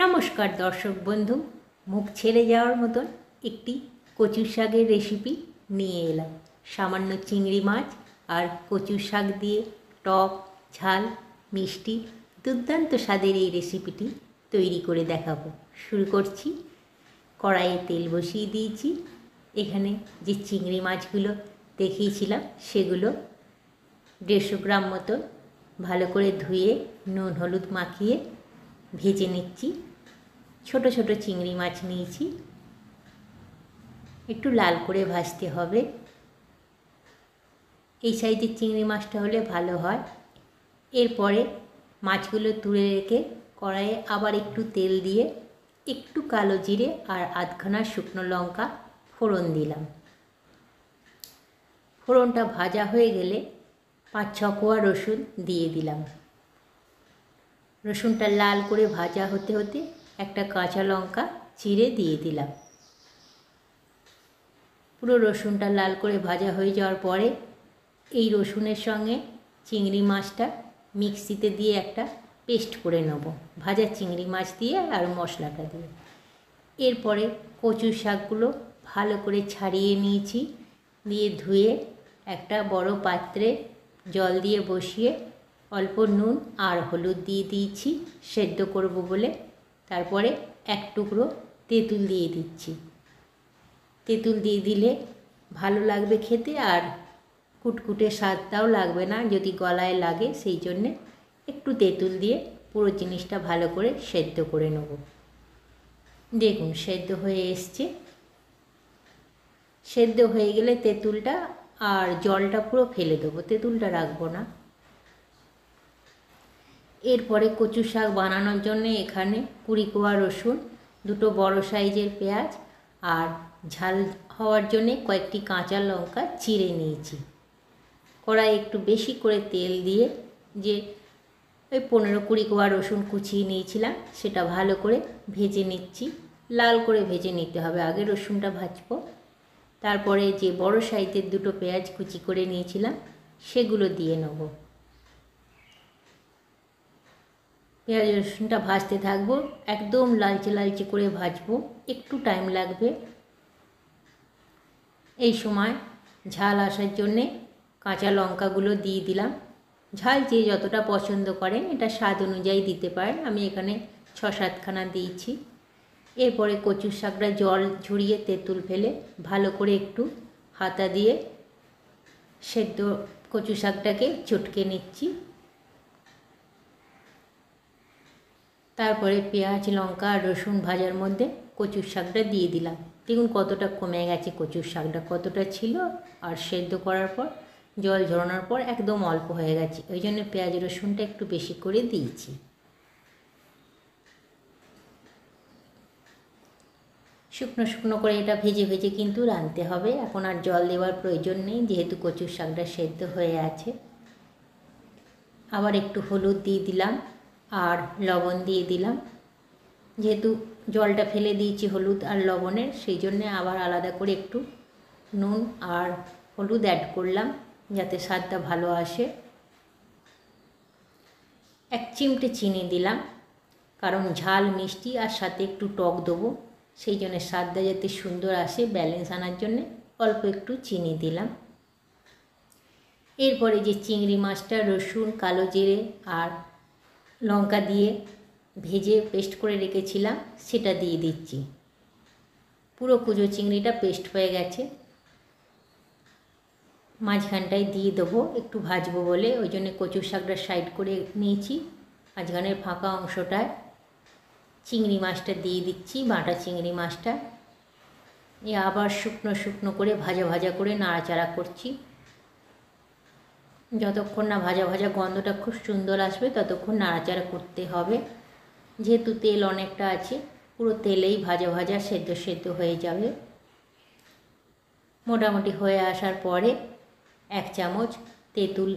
নমস্কার দর্শক বন্ধু, মুখ ছেড়ে যাওয়ার মতন একটি কচু শাকের রেসিপি নিয়ে এলাম। সামান্য চিংড়ি মাছ আর কচু শাক দিয়ে টক ঝাল মিষ্টি দুর্দান্ত স্বাদের এই রেসিপিটি তৈরি করে দেখাবো। শুরু করছি। কড়াইয়ে তেল বসিয়ে দিয়েছি। এখানে যে চিংড়ি মাছগুলো দেখিয়েছিলাম সেগুলো 150 গ্রাম মতো ভালো করে ধুয়ে নুন হলুদ মাখিয়ে ভেজে নিচ্ছি। ছোট ছোট চিংড়ি মাছ নিয়েছি, একটু লাল করে ভাজতে হবে। এই সাইজের চিংড়ি মাছটা হলে ভালো হয়। এরপরে মাছগুলো তুলে রেখে কড়াইয়ে আবার একটু তেল দিয়ে একটু কালো জিরে আর আধখানা শুকনো লঙ্কা ফোড়ন দিলাম। ফোড়নটা ভাজা হয়ে গেলে 5-6 কোয়া রসুন দিয়ে দিলাম। রসুনটা লাল করে ভাজা হতে হতে একটা কাঁচা লঙ্কা চিড়ে দিয়ে দিলাম। পুরো রসুনটা লাল করে ভাজা হয়ে যাওয়ার পরে এই রসুনের সঙ্গে চিংড়ি মাছটা মিক্সিতে দিয়ে একটা পেস্ট করে নেব, ভাজা চিংড়ি মাছ দিয়ে আর মশলাটা দিয়ে। এরপরে কচু শাকগুলো ভালো করে ছাড়িয়ে নিয়েছি, দিয়ে ধুয়ে একটা বড় পাত্রে জল দিয়ে বসিয়ে অল্প নুন আর হলুদ দিয়ে দিয়েছি সেদ্ধ করব বলে। তারপরে এক টুকরো তেঁতুল দিয়ে দিচ্ছি। তেঁতুল দিয়ে দিলে ভালো লাগবে খেতে, আর কুটকুটে স্বাদটাও লাগবে না যদি গলায় লাগে, সেই জন্যে একটু তেঁতুল দিয়ে পুরো জিনিসটা ভালো করে সেদ্ধ করে নেব। দেখুন সেদ্ধ হয়ে এসছে। সেদ্ধ হয়ে গেলে তেঁতুলটা আর জলটা পুরো ফেলে দেবো, তেঁতুলটা রাখবো না। এরপরে কচু শাক বানানোর জন্য এখানে 20 কোয়া রসুন, 2টো বড় সাইজের পেঁয়াজ আর ঝাল হওয়ার জন্যে কয়েকটি কাঁচা লঙ্কা চিড়ে নিয়েছি। কড়াই একটু বেশি করে তেল দিয়ে যে ওই 15-20 কোয়া রসুন কুচিয়ে নিয়েছিলাম সেটা ভালো করে ভেজে নিচ্ছি। লাল করে ভেজে নিতে হবে, আগে রসুনটা ভাজবো। তারপরে যে বড় সাইজের 2টো পেঁয়াজ কুচি করে নিয়েছিলাম সেগুলো দিয়ে নেব। পেঁয়াজ রসুনটা ভাজতে থাকবো, একদম লালচে লালচে করে ভাজবো, একটু টাইম লাগবে। এই সময় ঝাল আসার জন্যে কাঁচা লঙ্কাগুলো দিয়ে দিলাম। ঝাল যে যতটা পছন্দ করেন এটা স্বাদ অনুযায়ী দিতে পারেন, আমি এখানে 6-7 খানা দিয়েছি। এরপরে কচু শাকটা জল ঝরিয়ে তেঁতুল ফেলে ভালো করে একটু হাতা দিয়ে সেদ্ধ কচু শাকটাকে চটকে নিচ্ছি। তারপরে পেঁয়াজ লঙ্কা আর রসুন ভাজার মধ্যে কচুর শাকটা দিয়ে দিলাম। দেখুন কতটা কমে গেছে কচুর শাকটা, কতটা ছিল আর সেদ্ধ করার পর জল ঝরানোর পর একদম অল্প হয়ে গেছে। ওই জন্য পেঁয়াজ রসুনটা একটু বেশি করে দিয়েছি। শুকনো শুকনো করে এটা ভেজে ভেজে কিন্তু রাঁধতে হবে। এখন আর জল দেওয়ার প্রয়োজন নেই, যেহেতু কচুর শাকটা সেদ্ধ হয়ে আছে। আবার একটু হলুদ দিয়ে দিলাম আর লবণ দিয়ে দিলাম। যেহেতু জলটা ফেলে দিয়েছি হলুদ আর লবণের, সেই জন্যে আবার আলাদা করে একটু নুন আর হলুদ অ্যাড করলাম যাতে স্বাদটা ভালো আসে। 1 চিমটে চিনি দিলাম, কারণ ঝাল মিষ্টি আর সাথে একটু টক দেবো, সেই জন্য স্বাদটা যাতে সুন্দর আসে ব্যালেন্স আনার জন্যে অল্প একটু চিনি দিলাম। এরপরে যে চিংড়ি মাছটা রসুন কালো জিরে আর লঙ্কা দিয়ে ভেজে পেস্ট করে রেখেছিলাম সেটা দিয়ে দিচ্ছি। পুরো কুচো চিংড়িটা পেস্ট হয়ে গেছে। মাঝখানটায় দিয়ে দেবো, একটু ভাজবো বলে, ওই জন্য কচু শাকটা সাইড করে নিয়েছি। মাঝখানের ফাঁকা অংশটায় চিংড়ি মাছটা দিয়ে দিচ্ছি, বাটা চিংড়ি মাছটা। আবার শুকনো শুকনো করে ভাজা ভাজা করে নাড়াচাড়া করছি। যতক্ষণ না ভাজা ভাজা গন্ধটা খুব সুন্দর আসবে ততক্ষণ নাড়াচাড়া করতে হবে। যেহেতু তেল অনেকটা আছে, পুরো তেলেই ভাজা ভাজা সেদ্ধ সেদ্ধ হয়ে যাবে। মোটামুটি হয়ে আসার পরে 1 চামচ তেঁতুল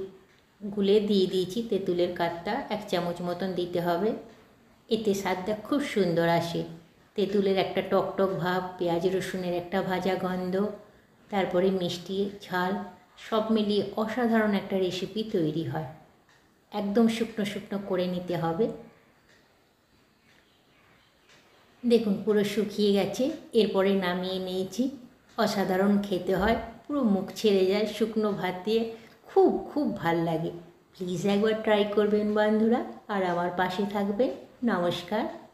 গুলে দিয়ে দিয়েছি। তেঁতুলের কাঠটা 1 চামচ মতন দিতে হবে, এতে স্বাদটা খুব সুন্দর আসে। তেঁতুলের একটা টকটক ভাব, পেঁয়াজ রসুনের একটা ভাজা গন্ধ, তারপরে মিষ্টি ঝাল সব মিলিয়ে অসাধারণ একটা রেসিপি তৈরি হয়। একদম শুকনো শুকনো করে নিতে হবে। দেখুন পুরো শুকিয়ে গেছে, এরপরে নামিয়ে নিয়েছি। অসাধারণ খেতে হয়, পুরো মুখ ছেড়ে যায় শুকনো ভাত দিয়ে, খুব খুব ভাল লাগে। প্লিজ একবার ট্রাই করবেন বন্ধুরা, আর আমার পাশে থাকবেন। নমস্কার।